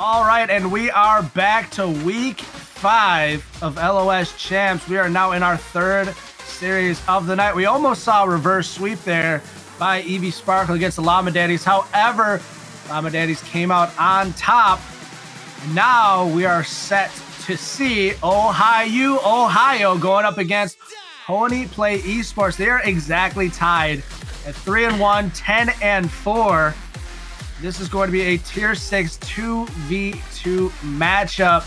All right, and we are back to week 5 of LOS Champs. We are now in our 3rd series of the night. We almost saw a reverse sweep there by Evie Sparkle against the Llama Daddies. However, Llama Daddies came out on top. Now we are set to see Ohayou going up against Nameplate Esports. They are exactly tied at 3-1, 10-4. This is going to be a tier 6 2v2 matchup.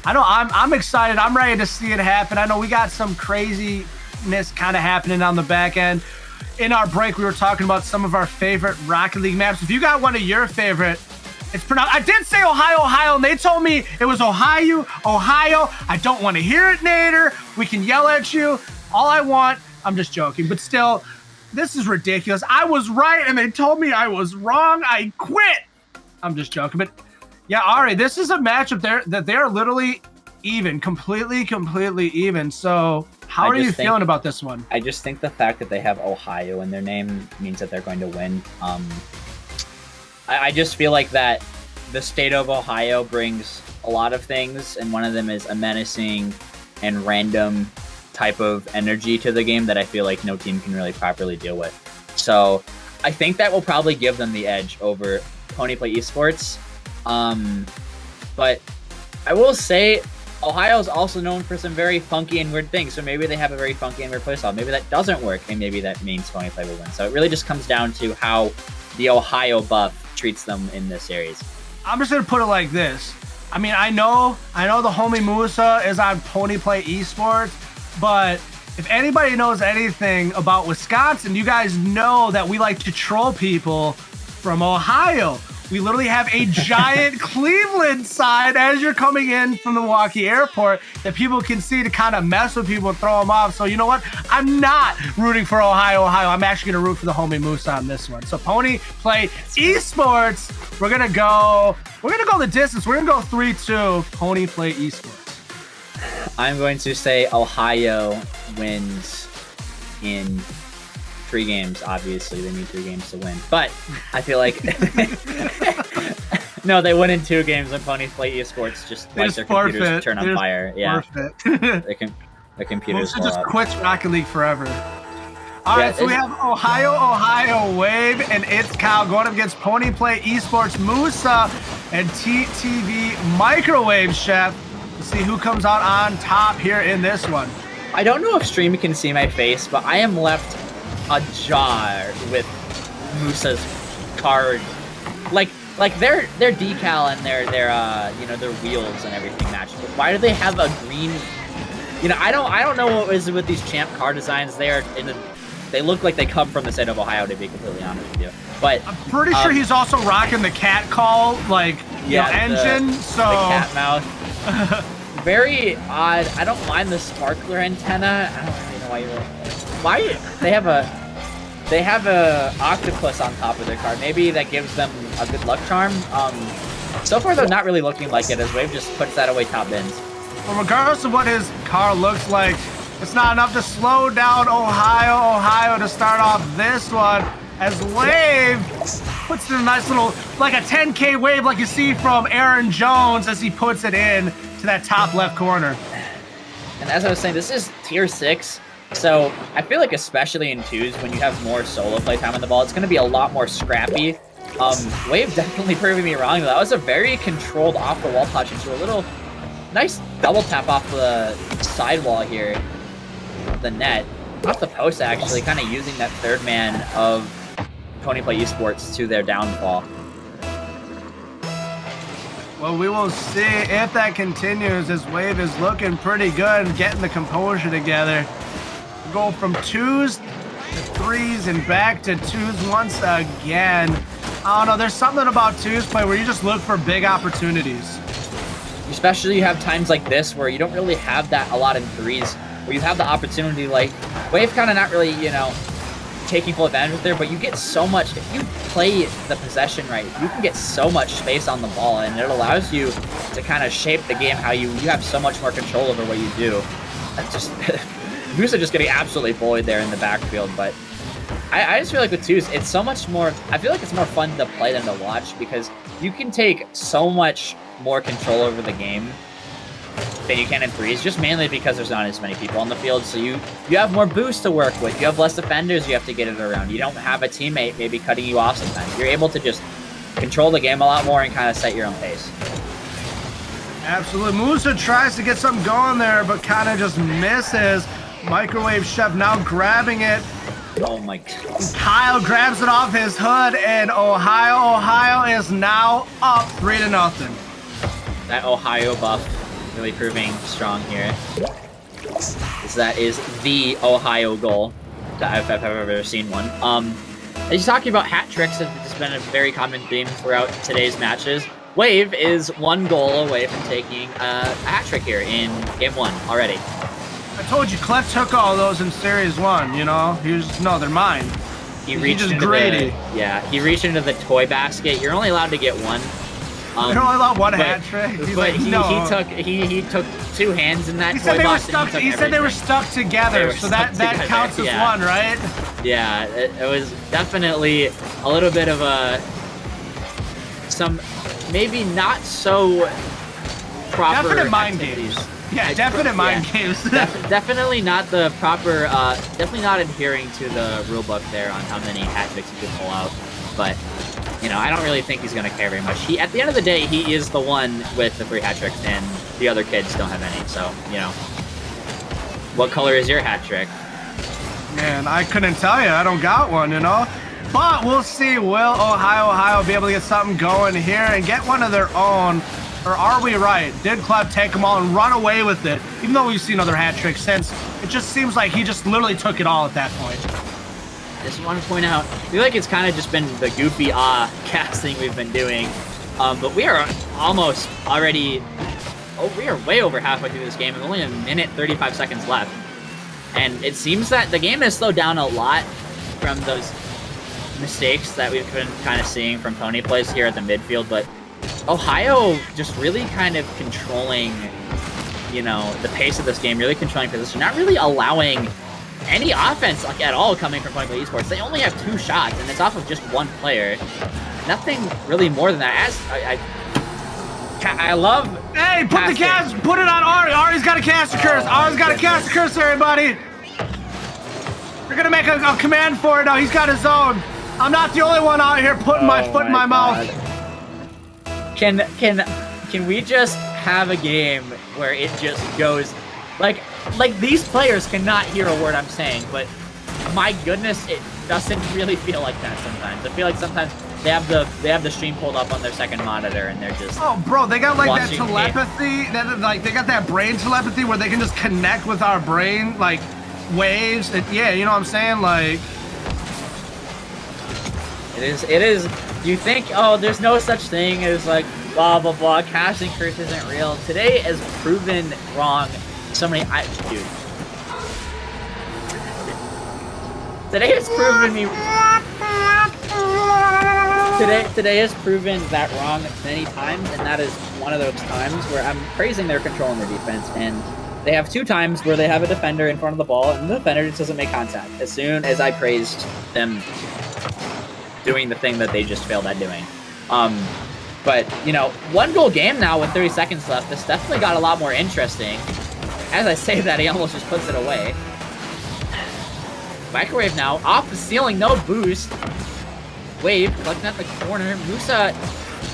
I know I'm excited. I'm ready to see it happen. I know we got some craziness kind of happening on the back end. In our break, we were talking about some of our favorite Rocket League maps. If you got one of your favorite, it's pronounced. I did say Ohio, and they told me it was Ohio. I don't want to hear it, Nader. We can yell at you all I want. I'm just joking, but still, this is ridiculous. I was right, and they told me I was wrong. I quit. I'm just joking, but yeah, Ari, this is a matchup there that they're literally even, completely even. So how are you feeling about this one? I just think the fact that they have Ohio in their name means that they're going to win. I just feel like that the state of Ohio brings a lot of things, and one of them is a menacing and random type of energy to the game that I feel like no team can really properly deal with. So I think that will probably give them the edge over Nameplate Esports. But I will say Ohio is also known for some very funky and weird things. So maybe they have a very funky and weird playstyle. Maybe that doesn't work, and maybe that means Nameplate will win. So it really just comes down to how the Ohio buff treats them in this series. I'm just gonna put it like this. I mean, I know the homie Musa is on Nameplate Esports, but if anybody knows anything about Wisconsin, you guys know that we like to troll people from Ohio. We literally have a giant Cleveland sign as you're coming in from the Milwaukee airport that people can see to kind of mess with people and throw them off. So you know what? I'm not rooting for Ohio. I'm actually going to root for the homie Musa on this one. So Nameplate Esports, we're going to go the distance. We're going to go 3-2 Nameplate Esports. I'm going to say Ohio wins in 3 games. Obviously, they need 3 games to win, but I feel like no, they win in 2 games. And Nameplate Esports just like their computers turn on fire. Yeah, their computers just quits Rocket League forever. All right, so we have Ohio Wave and It's Kyle going up against Nameplate Esports Musa and TTV Microwave Chef. Let's see who comes out on top here in this one. I don't know if stream can see my face, but I am left ajar with Musa's card, like their decal and their their wheels and everything match. But why do they have a green? I don't know what is with these champ car designs. They look like they come from the state of Ohio, to be completely honest with you. But I'm pretty sure he's also rocking the cat call engine. The cat mouth. Very odd. I don't mind the sparkler antenna. I don't really know why they have a octopus on top of their car. Maybe that gives them a good luck charm. So far they're not really looking like it, as Wave just puts that away top bins. Well, regardless of what his car looks like, it's not enough to slow down Ohio to start off this one, as Wave puts in a nice little, like a 10K wave like you see from Aaron Jones as he puts it in to that top left corner. And as I was saying, this is tier 6, so I feel like especially in 2s, when you have more solo play time on the ball, it's going to be a lot more scrappy. Wave definitely proving me wrong, though. That was a very controlled off-the-wall touch into a little nice double tap off the sidewall here. The net. Off the post, actually, kind of using that third man of Nameplate Esports to their downfall. Well, we will see if that continues, as Wave is looking pretty good, getting the composure together. Go from 2s to 3s and back to 2s once again. I don't know, there's something about 2s play where you just look for big opportunities. Especially you have times like this where you don't really have that a lot in 3s, where you have the opportunity, like Wave kind of not really, taking full advantage of there, but you get so much, if you play the possession right, you can get so much space on the ball, and it allows you to kind of shape the game how you have so much more control over what you do. That's just Musa just getting absolutely bullied there in the backfield, but I just feel like with twos, it's so much more. I feel like it's more fun to play than to watch because you can take so much more control over the game than you can in threes, just mainly because there's not as many people on the field. So you have more boost to work with. You have less defenders you have to get it around. You don't have a teammate maybe cutting you off sometimes. You're able to just control the game a lot more and kind of set your own pace. Absolutely. Musa tries to get something going there, but kind of just misses. Microwave Chef now grabbing it. Oh my God. Kyle grabs it off his hood, and Ohayou is now up 3-0. That Ohayou buff really proving strong here. That is the Ohayou goal that I've ever seen one. He's talking about hat tricks. It's been a very common theme throughout today's matches. Wave is 1 goal away from taking a hat trick here in game 1 already. I told you, Clef took all those in Series 1, you know? No, they're mine. He reached just into greedy. He reached into the toy basket. You're only allowed to get 1. You're only allowed 1 hat trick? He took 2 hands in that toy box. He said they were stuck together, so that counts as 1, right? Yeah, it was definitely a little bit of some maybe not so proper definite mind activities. games. Yeah, definite mind games. Definitely not the proper, definitely not adhering to the rule book there on how many hat tricks you can pull out. But, you know, I don't really think he's going to care very much. At the end of the day, he is the one with the 3 hat tricks, and the other kids don't have any. So, you know, what color is your hat trick? Man, I couldn't tell you. I don't got one, you know? But we'll see. Will Ohayou be able to get something going here and get one of their own? Or are we right? Did Clef take them all and run away with it? Even though we've seen other hat tricks since, it just seems like he just literally took it all at that point. Just want to point out, I feel like it's kind of just been the goofy casting we've been doing. But we are almost already, we are way over halfway through this game and only 1:35 seconds left. And it seems that the game has slowed down a lot from those mistakes that we've been kind of seeing from Pony plays here at the midfield, but Ohayou just really kind of controlling, you know, the pace of this game, really controlling position, not really allowing any offense like at all coming from Pony Play Esports. They only have 2 shots, and it's off of just 1 player. Nothing really more than that. I love. Hey, put casting. the gas, put it on Ari. Ari's got a caster curse. Ari's got a caster curse, everybody. We're gonna make a command for it now. He's got his own. I'm not the only one out here putting my foot in my mouth. Can we just have a game where it just goes like these players cannot hear a word I'm saying, but my goodness, it doesn't really feel like that sometimes. I feel like sometimes they have the stream pulled up on their second monitor and they're just bro, they got like that watching telepathy, they got that brain telepathy where they can just connect with our brain like waves. Yeah, you know what I'm saying? Like it is. You think, oh, there's no such thing as like blah blah blah. Casting curse isn't real. Today has proven wrong. So many, dude. Today has proven me. Today has proven that wrong many times, and that is one of those times where I'm praising their control in their defense, and they have 2 times where they have a defender in front of the ball, and the defender just doesn't make contact. As soon as I praised them doing the thing that they just failed at doing. But, you know, 1 goal game now with 30 seconds left. This definitely got a lot more interesting. As I say that, he almost just puts it away. Microwave now, off the ceiling, no boost. Wave, collecting at the corner. Musa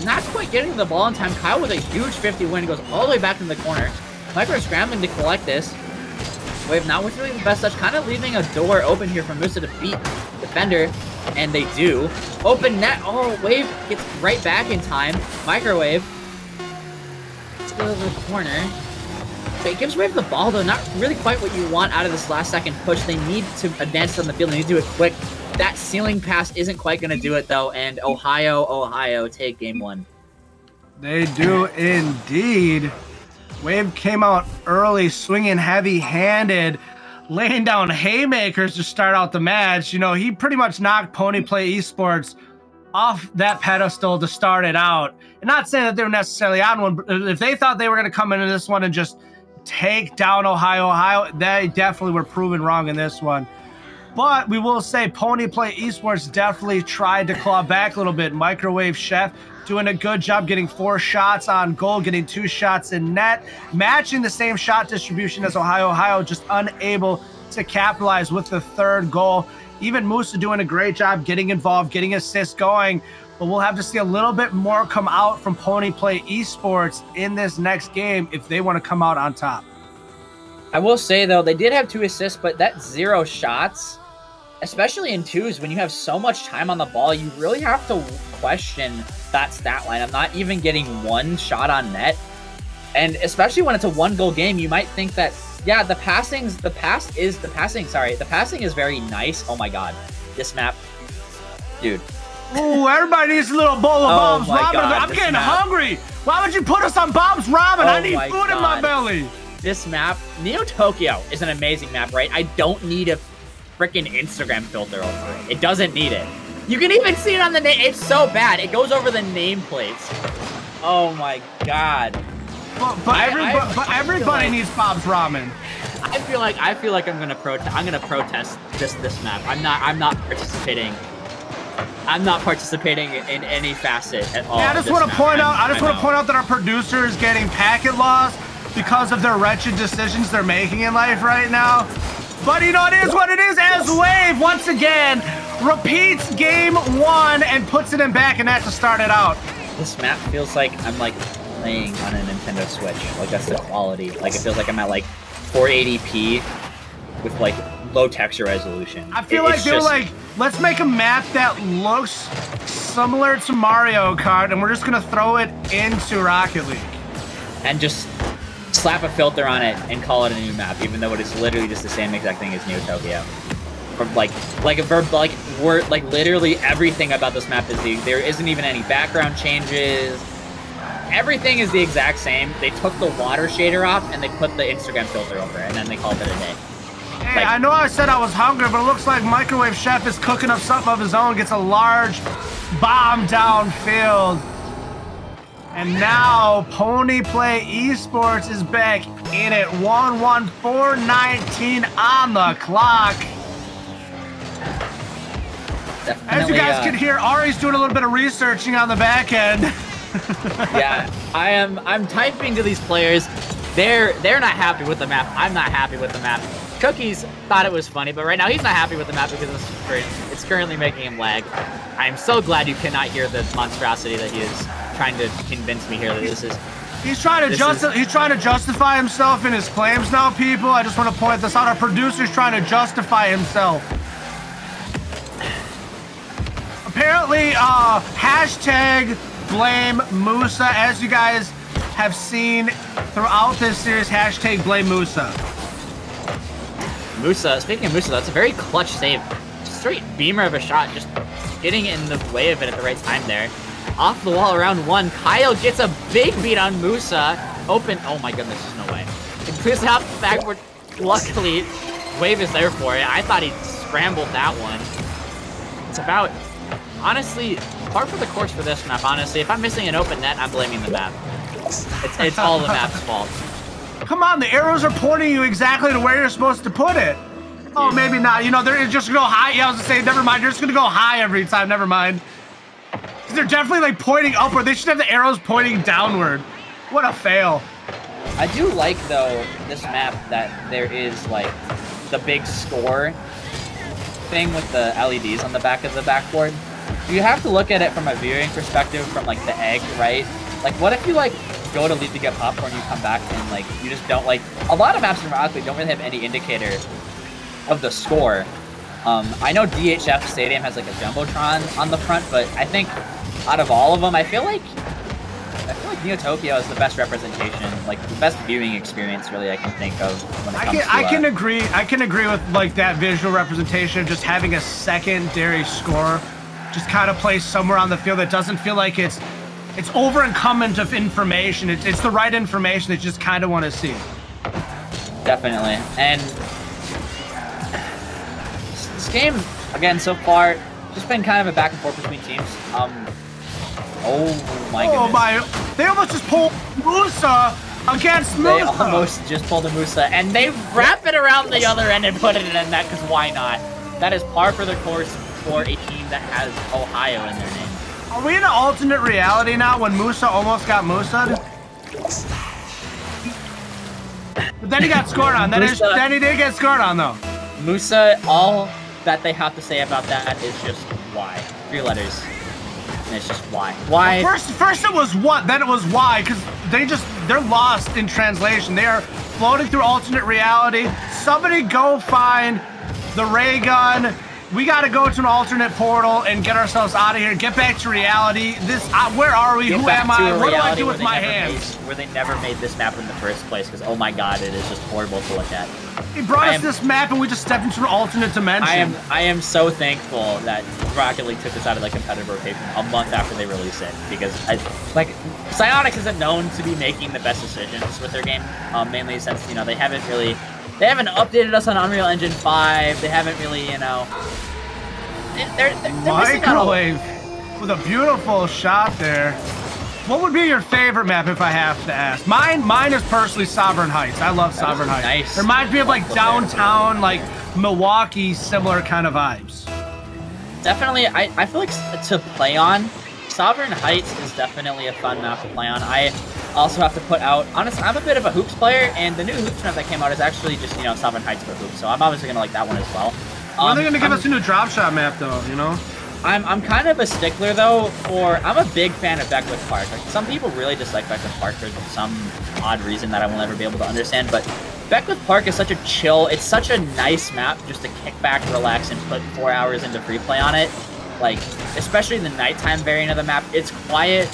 not quite getting the ball in time. Kyle with a huge 50 win, goes all the way back in the corner. Microwave scrambling to collect this. Wave not with really the best touch, kind of leaving a door open here for Musa to beat defender. And they do. Open net. Oh, Wave gets right back in time. Microwave. Let's go to the corner. But it gives Wave the ball, though. Not really quite what you want out of this last second push. They need to advance on the field. They need to do it quick. That ceiling pass isn't quite going to do it, though. And Ohayou take game 1. They do indeed. Wave came out early, swinging heavy-handed, laying down haymakers to start out the match. You know, he pretty much knocked Pony Play Esports off that pedestal to start it out. And not saying that they were necessarily on one, but if they thought they were going to come into this one and just take down Ohayou, they definitely were proven wrong in this one. But we will say Ponyplay Esports definitely tried to claw back a little bit. Microwave Chef doing a good job getting 4 shots on goal, getting 2 shots in net, matching the same shot distribution as Ohayou. Ohayou just unable to capitalize with the 3rd goal. Even Musa doing a great job getting involved, getting assists going. But we'll have to see a little bit more come out from Ponyplay Esports in this next game if they want to come out on top. I will say, though, they did have 2 assists, but that's 0 shots, especially in 2s, when you have so much time on the ball, you really have to question that stat line. I'm not even getting 1 shot on net. And especially when it's a 1-goal game, you might think that, yeah, the passing is very nice. Oh my God, this map, dude. Ooh, everybody needs a little bowl of Bob's Ramen. I'm getting hungry. Why would you put us on Bob's Ramen? I need food in my belly. This map, Neo Tokyo, is an amazing map, right? I don't need a freaking Instagram filter over it. It doesn't need it. You can even see it on the name. It's so bad. It goes over the nameplates. Oh my God. But everybody needs Bob's Ramen. I feel like I'm gonna protest this map. I'm not participating. I'm not participating in any facet at all. Yeah, I just want to point out that our producer is getting packet loss because of their wretched decisions they're making in life right now. But you know, it is what it is, as Wave once again repeats game 1 and puts it in back and that to start it out. This map feels like I'm like playing on a Nintendo Switch. Like, that's the quality. Like, it feels like I'm at like 480p with like low texture resolution. I feel like they're like, let's make a map that looks similar to Mario Kart and we're just gonna throw it into Rocket League. And just slap a filter on it and call it a new map, even though it is literally just the same exact thing as Neo Tokyo. From literally everything about this map is there isn't even any background changes. Everything is the exact same. They took the water shader off and they put the Instagram filter over it, and then they called it a day. Hey, I know I said I was hungry, but it looks like Microwave Chef is cooking up something of his own, gets a large bomb downfield. And now Ponyplay Esports is back in it. 1:14:19 on the clock. Definitely, as you guys can hear, Ari's doing a little bit of researching on the back end. Yeah, I'm typing to these players. They're not happy with the map. I'm not happy with the map. Cookies thought it was funny, but right now he's not happy with the map because it's currently making him lag. I'm so glad you cannot hear the monstrosity that he is trying to convince me here that this is. He's trying to justify himself in his claims now, people. I just want to point this out. Our producer's trying to justify himself. Apparently, hashtag blame Musa, as you guys have seen throughout this series, hashtag blame Musa. Musa, speaking of Musa, that's a very clutch save. Straight beamer of a shot, just getting in the way of it at the right time there. Off the wall around 1, Kyle gets a big beat on Musa. Open, oh my goodness, there's no way. It clears out backward. Luckily, Wave is there for it. I thought he scrambled that one. It's about, honestly, par for the course for this map, honestly. If I'm missing an open net, I'm blaming the map. It's all the map's fault. Come on, the arrows are pointing you exactly to where you're supposed to put it. Oh, maybe not. You know, they're just gonna go high. Yeah, I was gonna say, never mind. You're just gonna go high every time. Never mind. Because they're definitely like pointing upward. They should have the arrows pointing downward. What a fail. I do like, though, this map that there is like the big score thing with the LEDs on the back of the backboard. You have to look at it from a viewing perspective from like the egg, right? Like, what if you like go to leave to get popcorn, you come back and like you just don't like, a lot of maps in Rocket League don't really have any indicator of the score. I know DHF Stadium has like a jumbotron on the front, but I think out of all of them, I feel like Neo Tokyo is the best representation, like the best viewing experience really I can think of when it comes to I can agree with like that visual representation of just having a secondary score just kind of placed somewhere on the field that doesn't feel like it's over incumbent of information. It's the right information that you just kind of want to see. Definitely. And this game, again, so far, just been kind of a back and forth between teams. Oh my goodness. Oh my, they almost just pulled Musa against Musa. They almost just pulled a Musa, and they wrap it around the other end and put it in a net, because why not? that is par for the course for a team that has Ohayou in their name. Are we in an alternate reality now when Musa almost got Musa'd? But then he got scored on. Then he did get scored on, though. Musa, all that they have to say about that is just why. 3 letters. And it's just why. Why? Well, first it was what, then it was why, because they're lost in translation. They are floating through alternate reality. Somebody go find the ray gun. We got to go to an alternate portal and get ourselves out of here. Get back to reality. Where are we? Who am I? What do I do with my hands? Where they never made this map in the first place, because oh my god, it is just horrible to look at. He brought us this map and we just stepped into an alternate dimension. I am so thankful that Rocket League took this out of the competitive rotation a month after they released it, because Psyonix isn't known to be making the best decisions with their game, mainly since they haven't updated us on Unreal Engine 5. They haven't really, they're Microwave with a beautiful shot there. What would be your favorite map if I have to ask? Mine is personally Sovereign Heights. I love Sovereign Heights. Nice. It reminds me of like downtown, like Milwaukee, similar kind of vibes. Definitely, I feel like to play on, Sovereign Heights is definitely a fun map to play on. I also have to put out, honestly, I'm a bit of a Hoops player, and the new Hoops map that came out is actually just, Sovereign Heights for Hoops, so I'm obviously going to like that one as well. When are they going to give us a new drop shot map, though, I'm kind of a stickler, though, I'm a big fan of Beckwith Park. Like, some people really dislike Beckwith Park for some odd reason that I will never be able to understand, but Beckwith Park is such a chill, it's such a nice map just to kick back, relax, and put 4 hours into free play on it. Like, especially the nighttime variant of the map, it's quiet,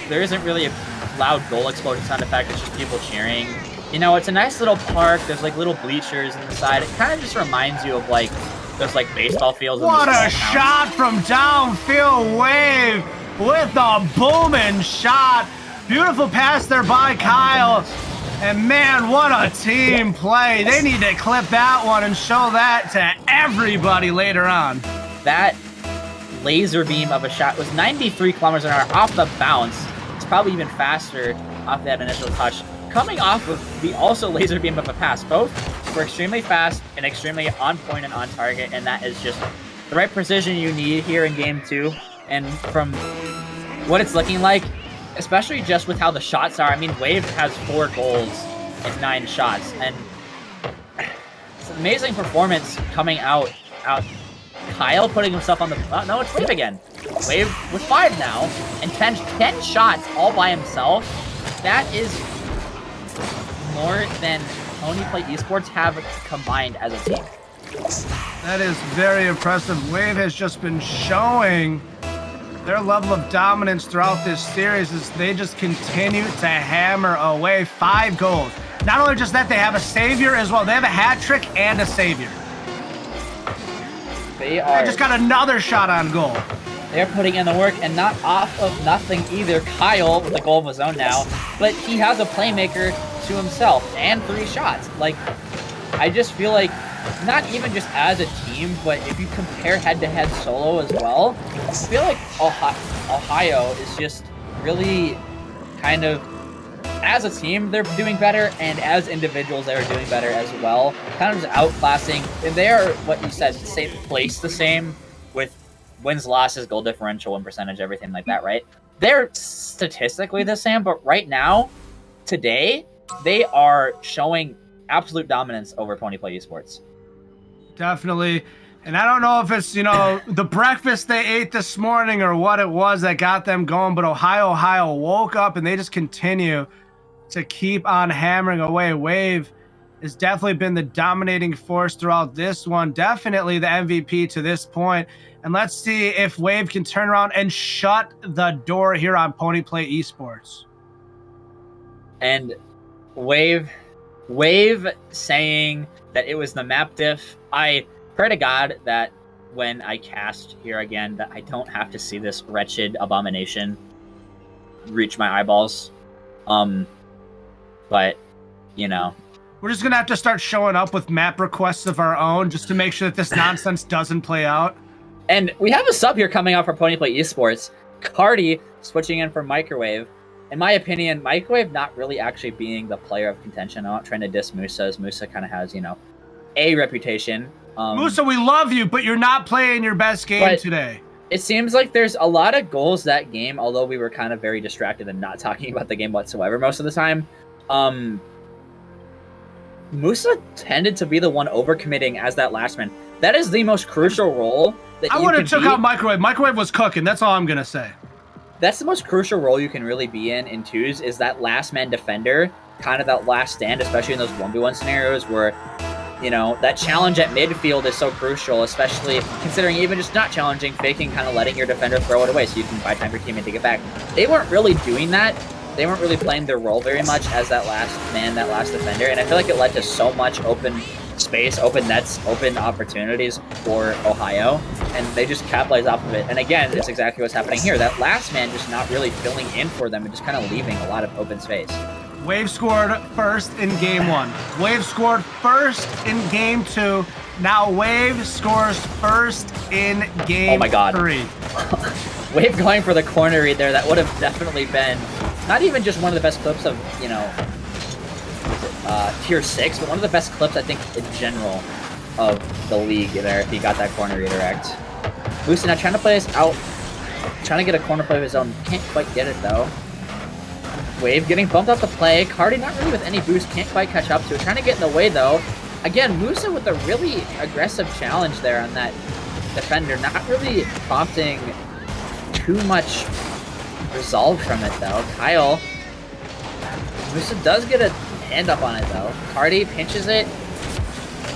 there isn't really a loud goal explosion sound effect, it's just people cheering. It's a nice little park, there's like little bleachers on the side, it kind of just reminds you of like, those like baseball fields. What a shot from downfield, Wave with a booming shot. Beautiful pass there by Kyle. And man, what a team play. They need to clip that one and show that to everybody later on. That laser beam of a shot was 93 kilometers an hour off the bounce. It's probably even faster off that initial touch. Coming off of the also laser beam of a pass. Both were extremely fast and extremely on point and on target, and that is just the right precision you need here in Game 2. And from what it's looking like, especially just with how the shots are, I mean, Wave has 4 goals and 9 shots, and it's an amazing performance coming out. Kyle putting himself on the... no, it's Wave again. Wave with 5 now, and 10 shots all by himself. That is more than Nameplate Esports have combined as a team. That is very impressive. Wave has just been showing their level of dominance throughout this series as they just continue to hammer away 5 goals. Not only just that, they have a savior as well. They have a hat trick and a savior. They just got another shot on goal. They're putting in the work, and not off of nothing either. Kyle with the goal of his own now, but he has a playmaker to himself and 3 shots. Like, I just feel like, not even just as a team, but if you compare head-to-head solo as well, I feel like Ohayou is just really kind of, as a team, they're doing better, and as individuals, they're doing better as well. Kind of just outclassing, and they are, what you said, the same with wins, losses, goal differential, win percentage, everything like that, right? They're statistically the same, but right now, today, they are showing absolute dominance over Nameplate Esports. Definitely. And I don't know if it's, the breakfast they ate this morning or what it was that got them going, but Ohayou woke up and they just continue to keep on hammering away. Wave has definitely been the dominating force throughout this one. Definitely the MVP to this point. And let's see if Wave can turn around and shut the door here on Nameplate Esports. And Wave saying that it was the map diff. I pray to God that when I cast here again, that I don't have to see this wretched abomination reach my eyeballs. But, we're just going to have to start showing up with map requests of our own just to make sure that this nonsense doesn't play out. And we have a sub here coming out for Nameplate Esports. Cardi switching in for Microwave. In my opinion, Microwave not really actually being the player of contention. I'm not trying to diss Musa, as Musa kind of has, a reputation Musa, we love you, but you're not playing your best game today. It seems like there's a lot of goals that game, although we were kind of very distracted and not talking about the game whatsoever most of the time. Musa tended to be the one overcommitting as that last man. That is the most crucial role that I would have took out Microwave. Microwave was cooking. That's all I'm going to say. That's the most crucial role you can really be in twos, is that last man defender, kind of that last stand, especially in those 1v1 scenarios where, you know, that challenge at midfield is so crucial, especially considering even just not challenging, faking, kind of letting your defender throw it away so you can buy time for your teammate to get back. They weren't really doing that. They weren't really playing their role very much as that last man, that last defender, and I feel like it led to so much open space, open nets, open opportunities for Ohayou, and they just capitalized off of it. And again, it's exactly what's happening here. That last man just not really filling in for them and just kind of leaving a lot of open space. Wave scored first in game 1. Wave scored first in game 2. Now Wave scores first in game 3. Wave going for the corner read there. That would have definitely been not even just one of the best clips of, you know, tier 6, but one of the best clips, I think, in general of the league there, if he got that corner redirect. Musa now trying to play this out, trying to get a corner play of his own. Can't quite get it, though. Wave getting bumped off the play. Cardi not really with any boost, can't quite catch up to it. Trying to get in the way, though. Again, Musa with a really aggressive challenge there on that defender, not really prompting too much resolve from it, though. Kyle, Musa does get a hand up on it, though. Cardi pinches it.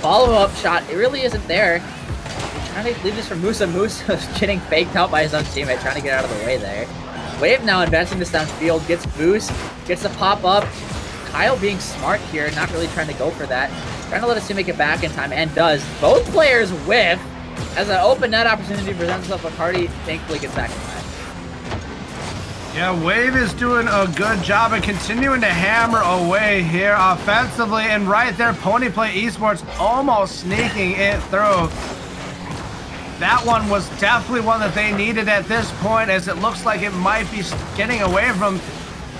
Follow-up shot, it really isn't there. Trying to leave this for Musa. Musa's getting faked out by his own teammate, trying to get out of the way there. Wave now advancing this downfield, gets boost, gets the pop-up. Kyle being smart here, not really trying to go for that. Trying to let his teammate get back in time, and does. Both players whiff as an open net opportunity presents itself, but Cardi thankfully gets back in time. Yeah, Wave is doing a good job of continuing to hammer away here offensively, and right there, Ponyplay Esports almost sneaking it through. That one was definitely one that they needed at this point, as it looks like it might be getting away from.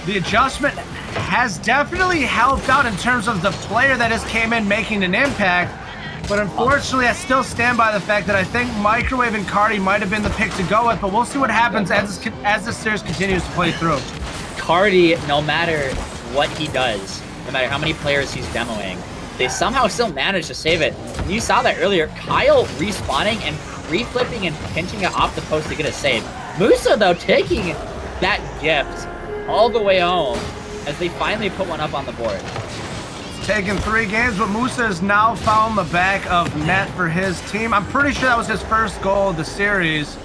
The adjustment has definitely helped out in terms of the player that has came in making an impact, but unfortunately I still stand by the fact that I think Microwave and Cardi might have been the pick to go with, but we'll see what happens as this series continues to play through. Cardi, no matter what he does, no matter how many players he's demoing, they somehow still manage to save it. And you saw that earlier, Kyle respawning and reflipping and pinching it off the post to get a save. Musa, though, taking that gift all the way home as they finally put one up on the board. It's taken 3 games, but Musa has now found the back of net for his team. I'm pretty sure that was his first goal of the series.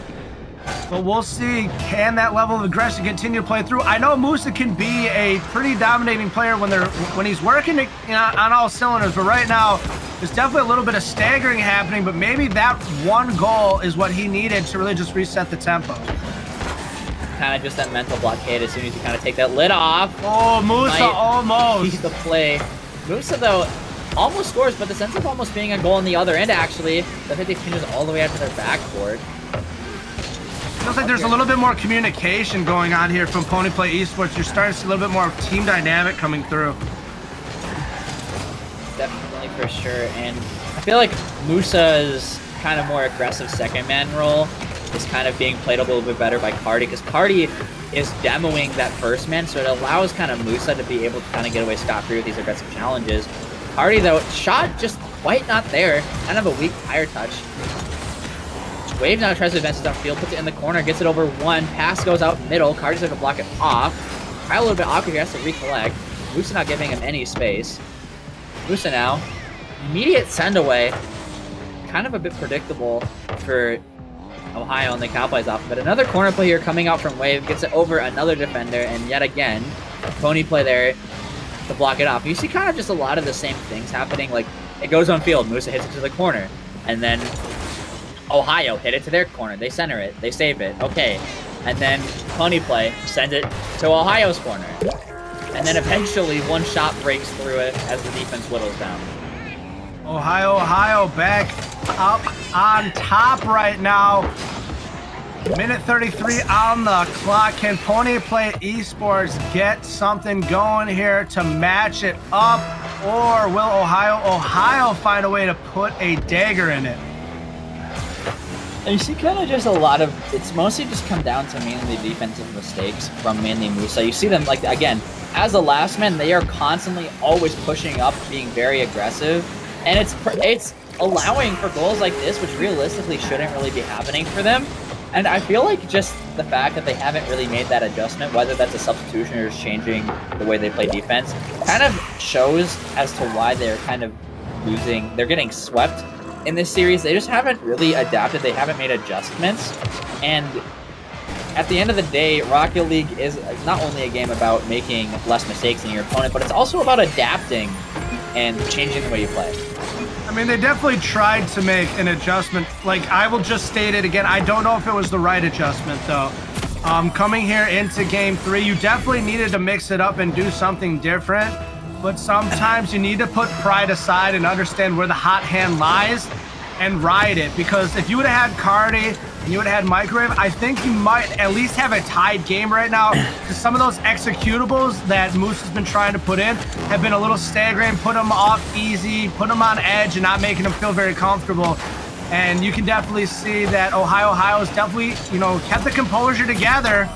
But we'll see, can that level of aggression continue to play through? I know Musa can be a pretty dominating player when he's working on all cylinders, but right now there's definitely a little bit of staggering happening, but maybe that one goal is what he needed to really just reset the tempo. Kind of just that mental blockade as soon as you kind of take that lid off. Oh, Musa almost. He's the play. Musa, though, almost scores, but the sense of almost being a goal on the other end, actually. The 50 pinches all the way out to their backboard. Feels like there's a little bit more communication going on here from Ponyplay Esports. You're starting to see a little bit more team dynamic coming through. Definitely, for sure. And I feel like Musa's kind of more aggressive second man role is kind of being played a little bit better by Cardi, because Cardi is demoing that first man, so it allows kind of Musa to be able to kind of get away scot-free with these aggressive challenges. Cardi, though, shot just quite not there. Kind of a weak tire touch. Wave now tries to advance it downfield, puts it in the corner, gets it over one. Pass goes out middle. Cardi's going to block it off. Kyle a little bit awkward, he has to recollect. Musa not giving him any space. Musa now. Immediate send away. Kind of a bit predictable for Ohayou, and they capitalize off of it. Another corner play here coming out from Wave, gets it over another defender, and yet again, Pony play there to block it off. You see kind of just a lot of the same things happening. Like, it goes on field, Musa hits it to the corner, and then Ohayou hit it to their corner. They center it, they save it, okay. And then Pony play sends it to Ohayou's corner. And then eventually one shot breaks through it as the defense whittles down. Ohayou back up on top right now. Minute 33 on the clock. Can Ponyplay Esports get something going here to match it up? Or will Ohayou find a way to put a dagger in it? And you see kind of just a lot of, it's mostly just come down to mainly defensive mistakes from mainly Musa. You see them, like, again, as a last man, they are constantly always pushing up, being very aggressive. And it's allowing for goals like this, which realistically shouldn't really be happening for them. And I feel like just the fact that they haven't really made that adjustment, whether that's a substitution or just changing the way they play defense, kind of shows as to why they're kind of losing. They're getting swept in this series. They just haven't really adapted. They haven't made adjustments. And at the end of the day, Rocket League is not only a game about making less mistakes than your opponent, but it's also about adapting and changing the way you play. I mean, they definitely tried to make an adjustment. Like, I will just state it again. I don't know if it was the right adjustment, though. Coming here into Game 3, you definitely needed to mix it up and do something different. But sometimes you need to put pride aside and understand where the hot hand lies and ride it. Because if you would have had Cardi and you would have had Microwave, I think you might at least have a tied game right now. Because some of those executables that Moose has been trying to put in have been a little staggering, put them off easy, put them on edge, and not making them feel very comfortable. And you can definitely see that Ohayou has definitely, kept the composure together.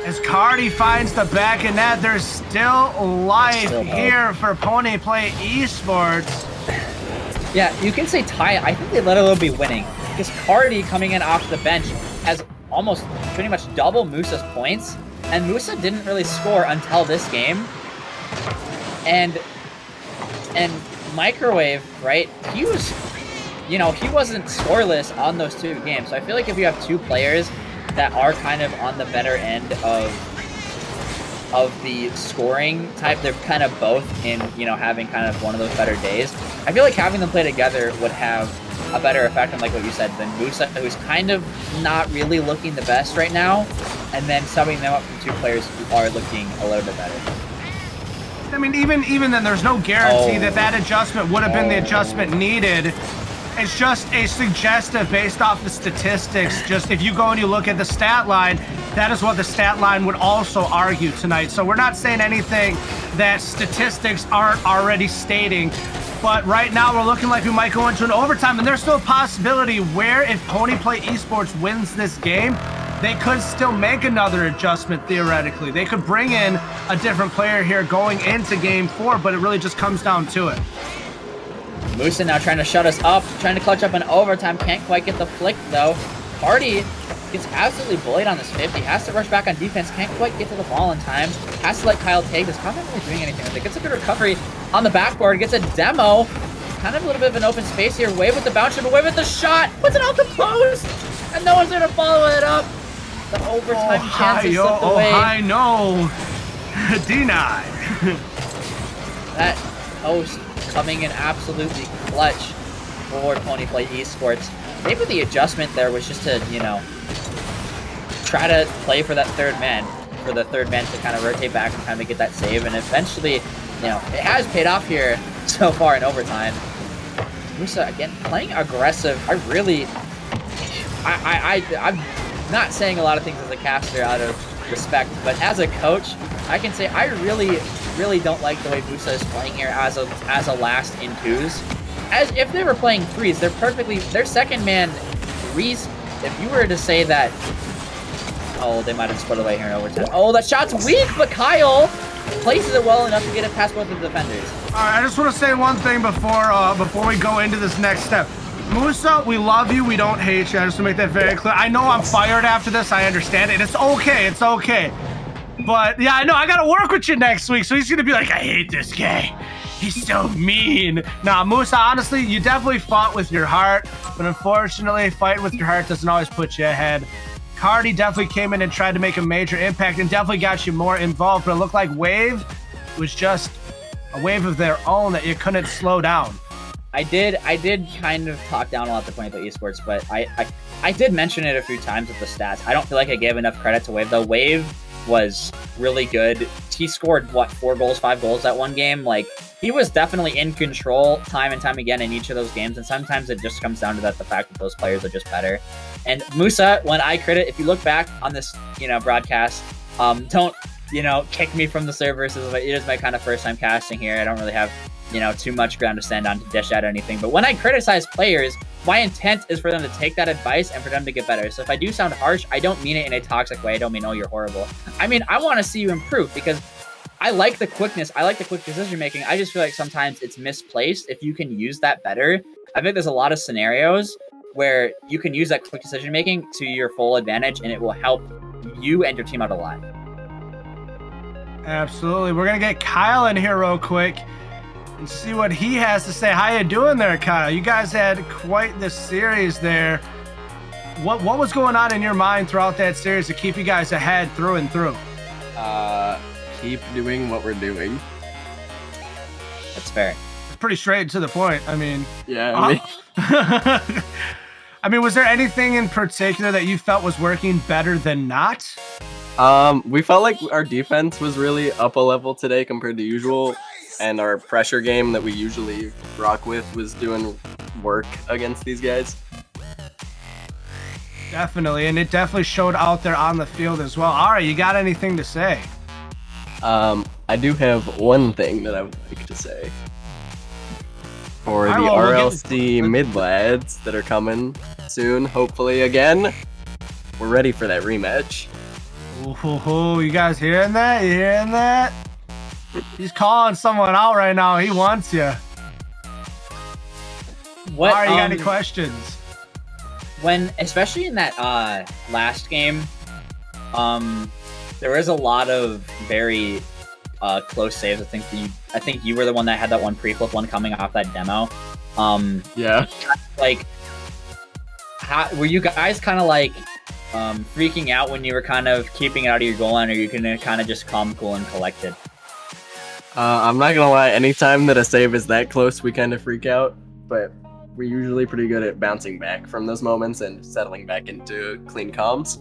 As Cardi finds the back of net, there's still life here for Ponyplay Esports. Yeah, you can say tie. I think they let it be winning because Cardi coming in off the bench has almost pretty much double Musa's points, and Musa didn't really score until this game. And Microwave, right? He was, he wasn't scoreless on those two games. So I feel like if you have two players that are kind of on the better end of the scoring type, they're kind of both in, having kind of one of those better days. I feel like having them play together would have a better effect on, like what you said, than Musa, who's kind of not really looking the best right now, and then subbing them up from two players who are looking a little bit better. I mean, even then, there's no guarantee that adjustment would have been the adjustment needed. It's just a suggestive based off the statistics. Just if you go and you look at the stat line, that is what the stat line would also argue tonight. So we're not saying anything that statistics aren't already stating. But right now we're looking like we might go into an overtime, and there's still a possibility where if Ponyplay Esports wins this game, they could still make another adjustment theoretically. They could bring in a different player here going into Game 4, but it really just comes down to it. Musa now trying to shut us up, trying to clutch up an overtime. Can't quite get the flick, though. Hardy gets absolutely bullied on this 50. Has to rush back on defense. Can't quite get to the ball in time. Has to let Kyle take this. Kyle not really doing anything with it. Gets a good recovery on the backboard. Gets a demo. Kind of a little bit of an open space here. Wave with the bouncer, but Wave with the shot. Puts it out the post. And no one's there to follow it up. The overtime chance is slipped away. Oh, no. Denied. That post coming in absolutely clutch for Ponyplay Esports. Maybe the adjustment there was just to, try to play for that third man, to kind of rotate back and kind of get that save. And eventually, it has paid off here so far in overtime. Musa, again, playing aggressive. I'm not saying a lot of things as a caster out of respect, but as a coach, I can say I really don't like the way Musa is playing here as a last in twos. As if they were playing threes, their second man threes. If you were to say that, they might have split away here in overtime. Oh, that shot's weak, but Kyle places it well enough to get it past both of the defenders. All right, I just want to say one thing before we go into this next step. Musa, we love you. We don't hate you. I just want to make that very clear. I know I'm fired after this. I understand it. It's okay. It's okay. But yeah, I know I gotta work with you next week, so he's gonna be like, I hate this guy. He's so mean. Nah, Musa, honestly, you definitely fought with your heart, but unfortunately, fighting with your heart doesn't always put you ahead. Cardi definitely came in and tried to make a major impact and definitely got you more involved, but it looked like Wave was just a wave of their own that you couldn't slow down. I did kind of talk down a lot to Ponyplay Esports, but I did mention it a few times with the stats. I don't feel like I gave enough credit to Wave, though. Wave was really good. He scored 4 goals, 5 goals that one game. Like, he was definitely in control time and time again in each of those games, and sometimes it just comes down to the fact that those players are just better. And Musa, when I credit, if you look back on this broadcast, don't kick me from the servers. It is my kind of first time casting here. I don't really have, too much ground to stand on to dish out anything. But when I criticize players, my intent is for them to take that advice and for them to get better. So if I do sound harsh, I don't mean it in a toxic way. I don't mean, oh, you're horrible. I mean, I want to see you improve because I like the quickness. I like the quick decision making. I just feel like sometimes it's misplaced. If you can use that better, I think there's a lot of scenarios where you can use that quick decision making to your full advantage, and it will help you and your team out a lot. Absolutely. We're gonna get Kyle in here real quick and see what he has to say. How you doing there, Kyle? You guys had quite the series there. What was going on in your mind throughout that series to keep you guys ahead through and through? Keep doing what we're doing. That's fair. Pretty straight to the point. I mean, yeah. I mean, was there anything in particular that you felt was working better than not? We felt like our defense was really up a level today compared to usual, and our pressure game that we usually rock with was doing work against these guys. Definitely, and it definitely showed out there on the field as well. All right, you got anything to say? I do have one thing that I would like to say. For the well, RLC mid lads that are coming soon, hopefully again, we're ready for that rematch. Ooh, you guys hearing that? You hearing that? He's calling someone out right now. He wants you. What? All right, you got any questions? Especially in that last game, there was a lot of very close saves. I think you were the one that had that one pre-flip one coming off that demo. Yeah. Like, were you guys kind of like freaking out when you were kind of keeping it out of your goal line, or you can kind of just calm, cool, and collected? I'm not gonna lie. Anytime that a save is that close, we kind of freak out, but we're usually pretty good at bouncing back from those moments and settling back into clean comms.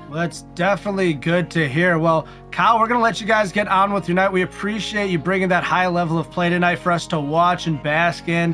Well, that's definitely good to hear. Well, Kyle, we're going to let you guys get on with your night. We appreciate you bringing that high level of play tonight for us to watch and bask in.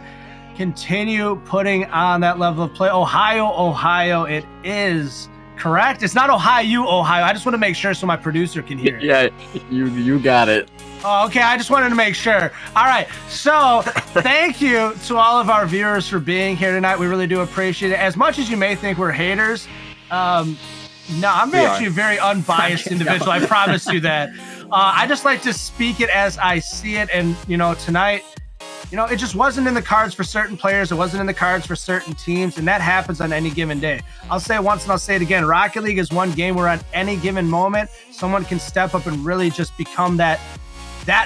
Continue putting on that level of play. Ohayou, it is correct. It's not Ohayou. I just want to make sure so my producer can hear it. Yeah, you got it. Oh, okay, I just wanted to make sure. All right, so thank you to all of our viewers for being here tonight. We really do appreciate it. As much as you may think we're haters, no, I'm actually a very unbiased individual. I promise you that. I just like to speak it as I see it. And, tonight, it just wasn't in the cards for certain players. It wasn't in the cards for certain teams. And that happens on any given day. I'll say it once and I'll say it again. Rocket League is one game where at any given moment, someone can step up and really just become that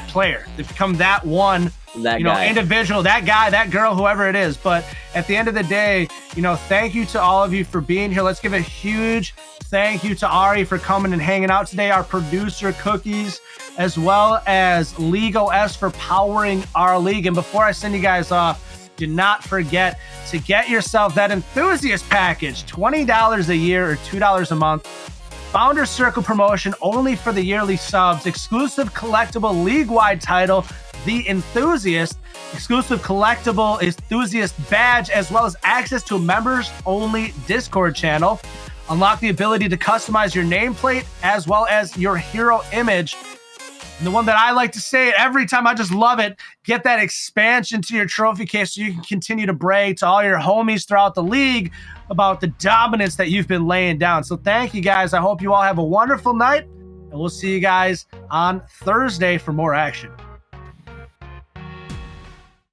player. They become that one, guy. Individual, that guy, that girl, whoever it is. But at the end of the day, thank you to all of you for being here. Let's give a huge thank you to Ari for coming and hanging out today, our producer Cookies, as well as Legal S for powering our league. And before I send you guys off, do not forget to get yourself that Enthusiast package, $20 a year or $2 a month. Founder Circle promotion only for the yearly subs, exclusive collectible league-wide title, The Enthusiast, exclusive collectible Enthusiast badge, as well as access to a members-only Discord channel. Unlock the ability to customize your nameplate as well as your hero image. And the one that I like to say it every time, I just love it, get that expansion to your trophy case so you can continue to brag to all your homies throughout the league about the dominance that you've been laying down. So thank you guys. I hope you all have a wonderful night, and we'll see you guys on Thursday for more action.